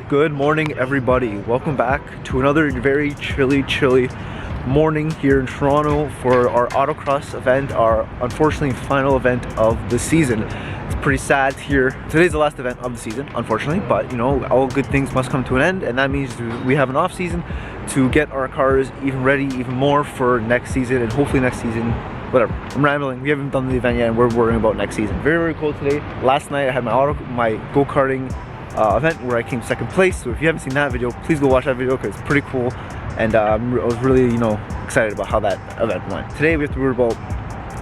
Good morning, everybody. Welcome back to another very chilly morning here in Toronto for our autocross event, our unfortunately final event of the season. It's pretty sad here. Today's the last event of the season, unfortunately, but you know, all good things must come to an end, and that means we have an off season to get our cars even ready, even more for next season, and hopefully next season, whatever. I'm rambling. We haven't done the event yet, and we're worrying about next season. Very cold today. Last night I had my go-karting event where I came second place. So if you haven't seen that video, please go watch that video because it's pretty cool. And I was really, excited about how that event went. Today we have to worry about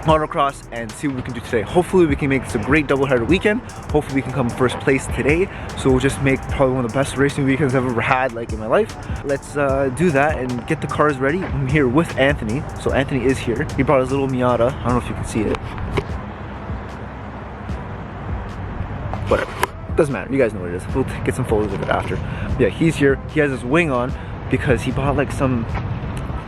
autocross and see what we can do today. Hopefully we can make this a great doubleheader weekend. Hopefully we can come first place today. So we'll just make probably one of the best racing weekends I've ever had, like in my life. Let's do that and get the cars ready. I'm here with Anthony. So Anthony is here. He brought his little Miata. I don't know if you can see it. Whatever. Doesn't matter, you guys know what it is. We'll get some photos of it after. Yeah, he's here. He has his wing on because he bought like some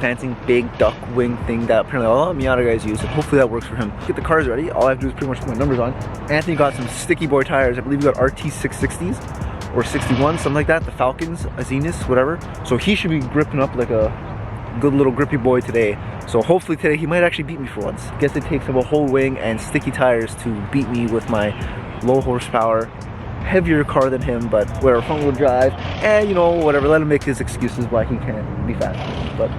fancy big duck wing thing that apparently all Miata guys use, and hopefully that works for him. Get the cars ready. All I have to do is pretty much put my numbers on. Anthony got some sticky boy tires. I believe he got RT 660s or 61, something like that. The Falcons, Azenis, whatever. So he should be gripping up like a good little grippy boy today. So hopefully today he might actually beat me for once. Guess it takes him a whole wing and sticky tires to beat me with my low horsepower, heavier car than him, but whatever, front wheel drive, and whatever, let him make his excuses why he can't be fast, but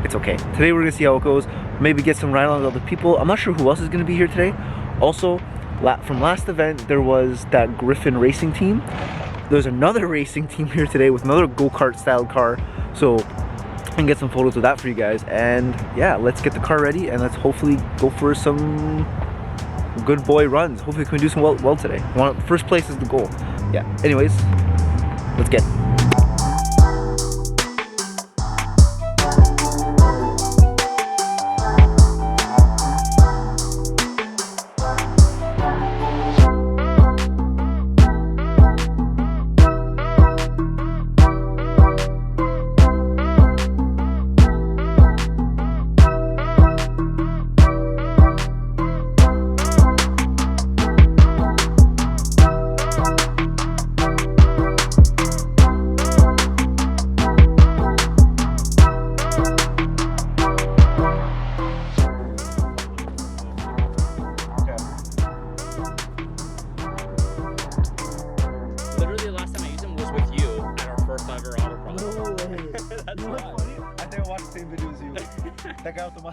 it's okay. Today we're gonna see how it goes, maybe get some ride-alongs with other people. I'm not sure who else is gonna be here today. Also, from last event, there was that Griffin racing team. There's another racing team here today with another go-kart style car, so I can get some photos of that for you guys. And yeah, let's get the car ready and let's hopefully go for some good boy runs. Hopefully we can do some well today. First place is the goal. Yeah, anyways, let's get it.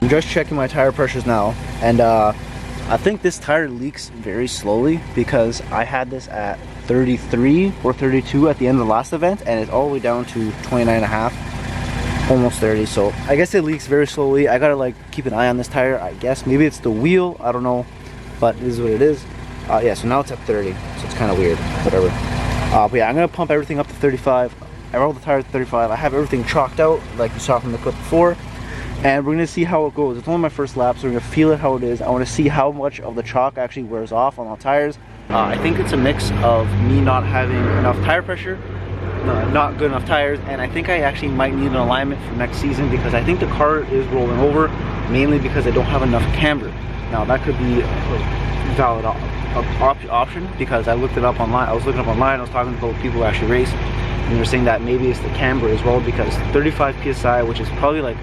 I'm just checking my tire pressures now, and I think this tire leaks very slowly because I had this at 33 or 32 at the end of the last event, and it's all the way down to 29.5, almost 30. So I guess it leaks very slowly. I gotta like keep an eye on this tire. I guess maybe it's the wheel, I don't know, but it is what it is. Yeah, so now it's at 30, so it's kind of weird, whatever. But yeah, I'm gonna pump everything up to 35. I rolled the tire at 35. I have everything chalked out like you saw from the clip before, and we're gonna see how it goes. It's only my first lap, so we're gonna feel it how it is. I want to see how much of the chalk actually wears off on the tires. I think it's a mix of me not having enough tire pressure, not good enough tires, and I think I actually might need an alignment for next season because I think the car is rolling over, mainly because I don't have enough camber. Now that could be a valid option because I looked it up online. I was looking up online, I was talking to people who actually race, and they're saying that maybe it's the camber as well because 35 psi, which is probably like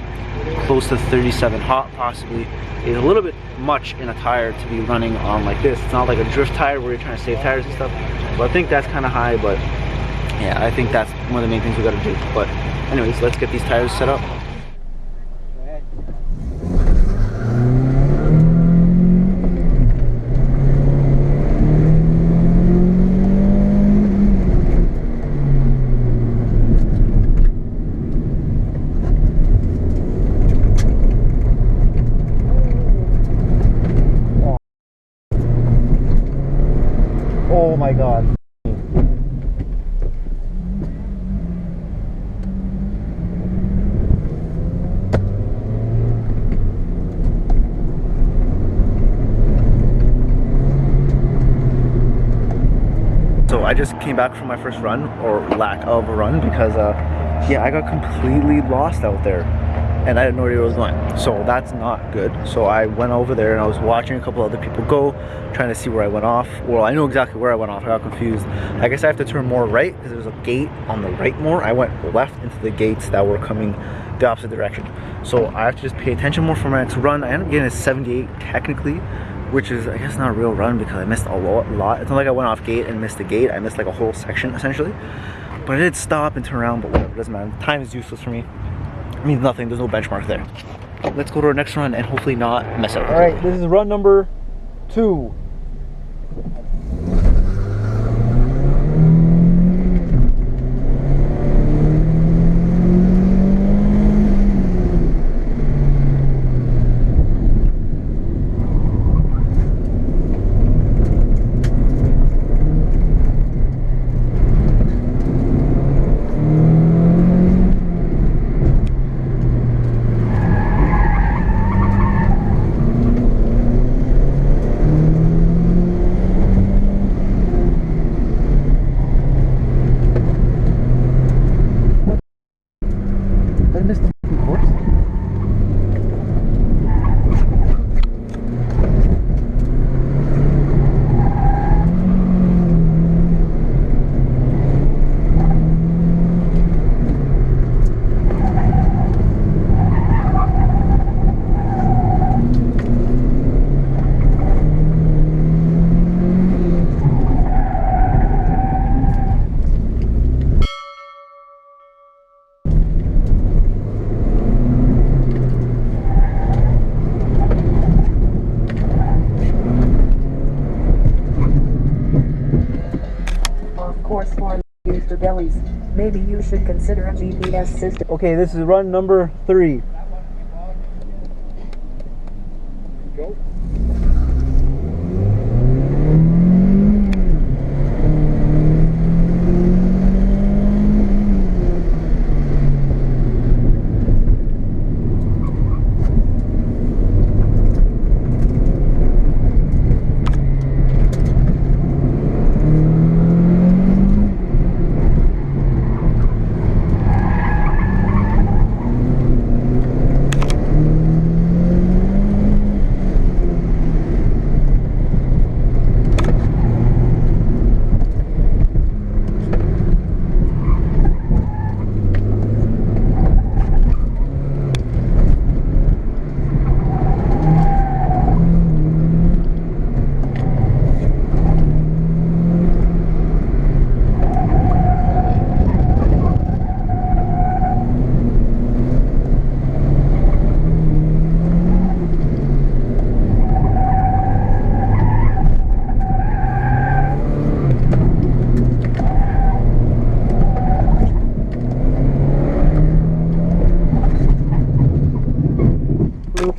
close to 37 hot possibly, is a little bit much in a tire to be running on like this. It's not like a drift tire where you're trying to save tires and stuff, so I think that's kind of high. But yeah, I think that's one of the main things we got to do. But anyways, let's get these tires set up. Oh my god. So I just came back from my first run, or lack of a run, because yeah, I got completely lost out there. and I had no idea where I was going. So that's not good. So I went over there and I was watching a couple other people go, trying to see where I went off. Well, I know exactly where I went off. I got confused. I guess I have to turn more right because there's a gate on the right more. I went left into the gates that were coming the opposite direction. So I have to just pay attention more for my next run. I ended up getting a 78 technically, which is, I guess, not a real run because I missed a lot. It's not like I went off gate and missed a gate. I missed like a whole section essentially. But I did stop and turn around, but whatever, it doesn't matter. Time is useless for me. It means nothing, there's no benchmark there. Let's go to our next run and hopefully not mess up. All right, this is run number 2. Maybe you should consider a GPS system. Okay, this is run number 3. Go.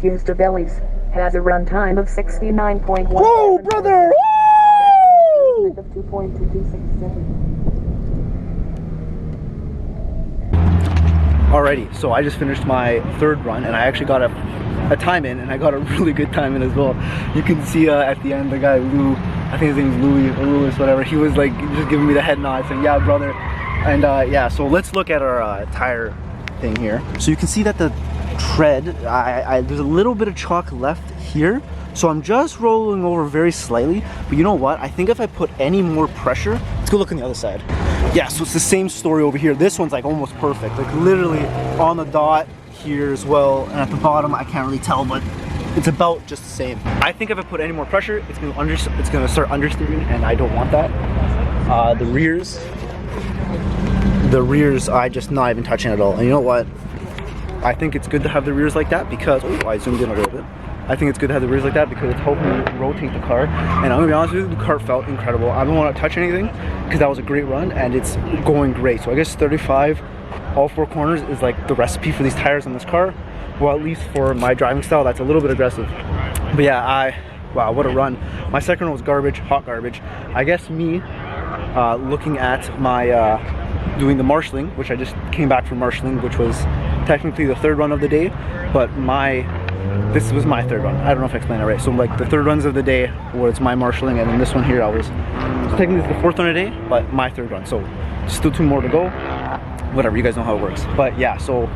Mr. Bellies has a runtime of 69.1. Whoa, brother! Woo! Of 2.2267. Alrighty, so I just finished my 3rd run and I actually got a time in, and I got a really good time in as well. You can see at the end the guy Lou, I think his name is Louis or Louis, whatever, he was like just giving me the head nod saying, yeah brother. And yeah, so let's look at our tire thing here. So you can see that the tread, there's a little bit of chalk left here, so I'm just rolling over very slightly. But you know what, I think if I put any more pressure, let's go look on the other side. Yeah, so it's the same story over here. This one's like almost perfect, like literally on the dot here as well, and at the bottom I can't really tell, but it's about just the same. I think if I put any more pressure, it's gonna start understeering, and I don't want that. The rears I just not even touching at all. And you know what, I think it's good to have the rears like that because, oh, I zoomed in a little bit. I think it's good to have the rears like that because it's helping me rotate the car. And I'm gonna be honest with you, the car felt incredible. I don't want to touch anything because that was a great run and it's going great. So I guess 35, all 4 corners is like the recipe for these tires on this car. Well, at least for my driving style, that's a little bit aggressive. But yeah, wow, what a run. My second one was garbage, hot garbage. I guess me looking at my, doing the marshalling, which I just came back from marshalling, which was technically the 3rd run of the day, but this was my 3rd run. I don't know if I explained it right. So like the 3rd runs of the day was my marshalling, and then this one here so technically the 4th run of the day, but my 3rd run. So still 2 more to go. Whatever, you guys know how it works. But yeah, so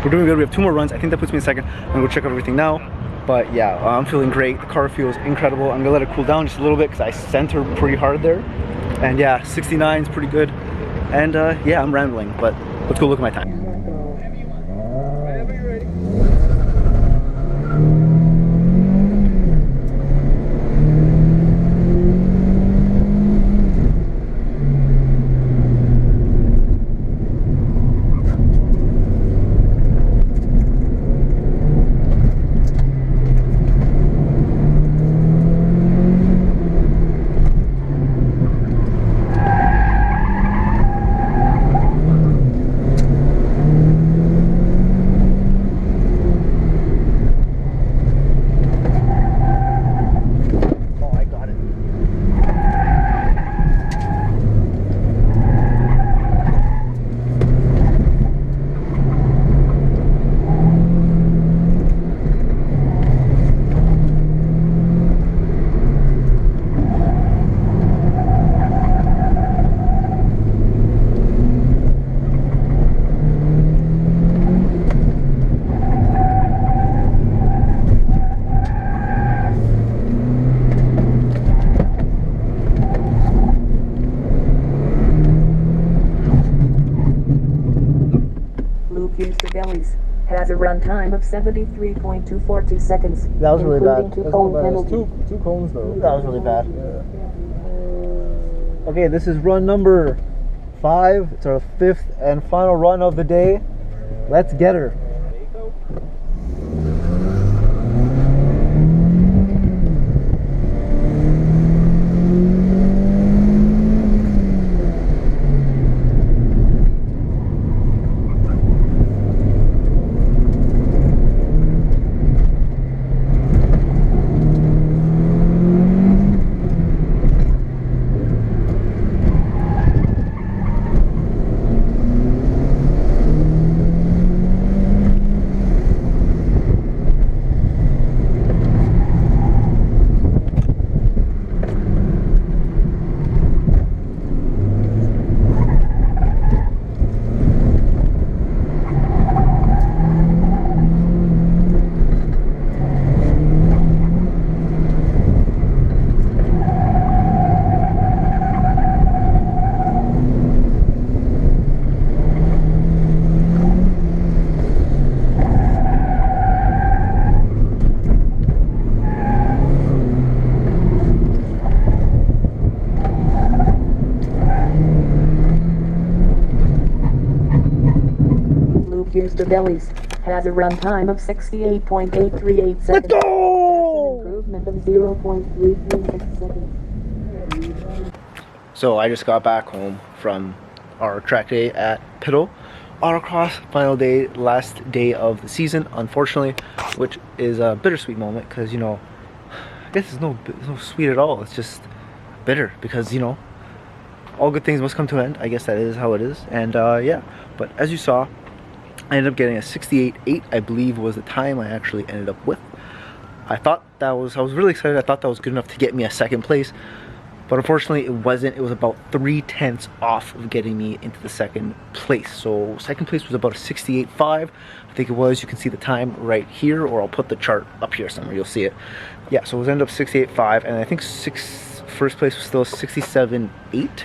we're doing good. We have 2 more runs. I think that puts me in second. I'm gonna go check out everything now. But yeah, I'm feeling great. The car feels incredible. I'm gonna let it cool down just a little bit because I center pretty hard there. And yeah, 69 is pretty good. And yeah, I'm rambling, but let's go look at my time. Has a runtime of 73.242 seconds. That was really bad. Including 2 cone penalties. Two cones though. That was really bad. Yeah. Okay, this is run number 5. It's our 5th and final run of the day. Let's get her. Here's the bellies. Has a runtime of 68.838 seconds. Let's go! That's an improvement of 0.336 seconds. So I just got back home from our track day at p.i.t.l. Autocross, final day, last day of the season, unfortunately, which is a bittersweet moment because, you know, I guess it's no sweet at all. It's just bitter because, you know, all good things must come to an end. I guess that is how it is. And yeah, but as you saw, I ended up getting a 68.8, I believe was the time I actually ended up with. I was really excited. I thought that was good enough to get me a second place, but unfortunately it wasn't. It was about 0.3 off of getting me into the second place. So second place was about a 68.5, I think it was. You can see the time right here, or I'll put the chart up here somewhere, you'll see it. Yeah, so it was ended up 68.5, and I think first place was still 67.8.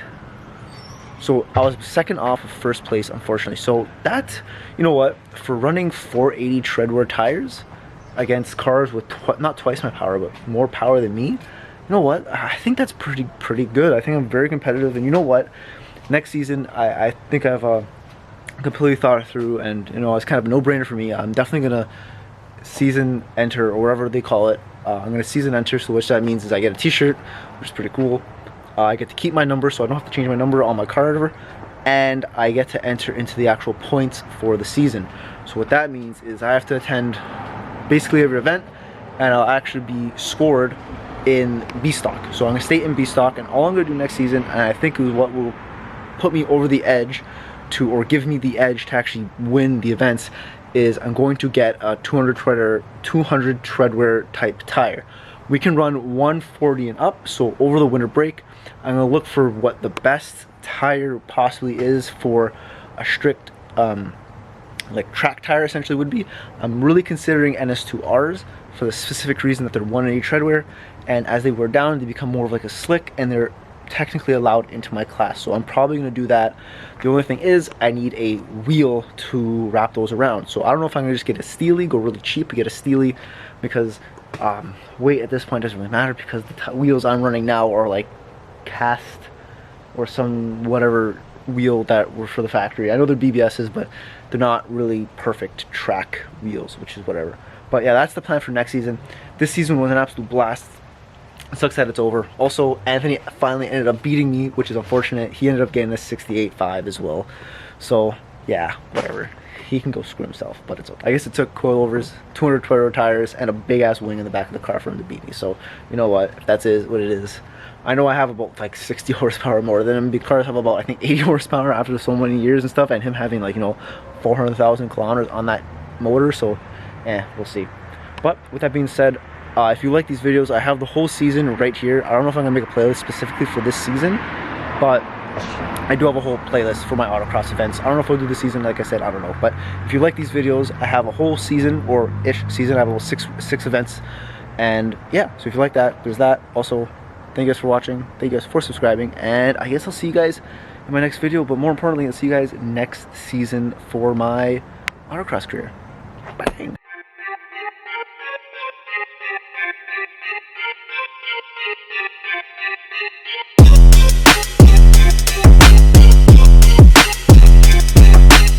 So I was second off of first place, unfortunately. So that, you know what, for running 480 treadwear tires against cars with not twice my power, but more power than me, you know what, I think that's pretty good. I think I'm very competitive, and you know what, next season I think I've completely thought it through, and you know, it's kind of a no-brainer for me. I'm definitely gonna season enter, or whatever they call it. I'm gonna season enter, so which that means is I get a t-shirt, which is pretty cool. I get to keep my number, so I don't have to change my number on my card ever, and I get to enter into the actual points for the season. So what that means is I have to attend basically every event, and I'll actually be scored in B stock. So I'm gonna stay in B stock, and all I'm gonna do next season, and I think is what will put me over the edge to, or give me the edge to actually win the events, is I'm going to get a 200 treadwear type tire. We can run 140 and up, so over the winter break, I'm gonna look for what the best tire possibly is for a strict like track tire essentially would be. I'm really considering NS2Rs for the specific reason that they're 180 treadwear, and as they wear down they become more of like a slick, and they're technically allowed into my class, so I'm probably going to do that. The only thing is I need a wheel to wrap those around, so I don't know if I'm going to just get a Steely, go really cheap and get a Steely, because weight at this point doesn't really matter, because the wheels I'm running now are like cast or some whatever wheel that were for the factory. I know they're BBS's, but they're not really perfect track wheels, which is whatever. But yeah, that's the plan for next season. This season was an absolute blast. It sucks that it's over. Also, Anthony finally ended up beating me, which is unfortunate. He ended up getting a 68.5 as well. So yeah, whatever. He can go screw himself, but it's okay. I guess it took coilovers, 200 Twitter tires, and a big ass wing in the back of the car for him to beat me. So you know what? If that's what it is. I know I have about like 60 horsepower more than him. Big cars have about I think 80 horsepower after so many years and stuff, and him having like, you know, 400,000 kilometers on that motor. So we'll see. But with that being said, if you like these videos, I have the whole season right here. I don't know if I'm gonna make a playlist specifically for this season, but I do have a whole playlist for my autocross events. I don't know if I'll do the season, like I said, I don't know. But if you like these videos, I have a whole season or ish season. I have about six events, and yeah. So if you like that, there's that. Also, thank you guys for watching. Thank you guys for subscribing, and I guess I'll see you guys in my next video. But more importantly, I'll see you guys next season for my autocross career. Bang.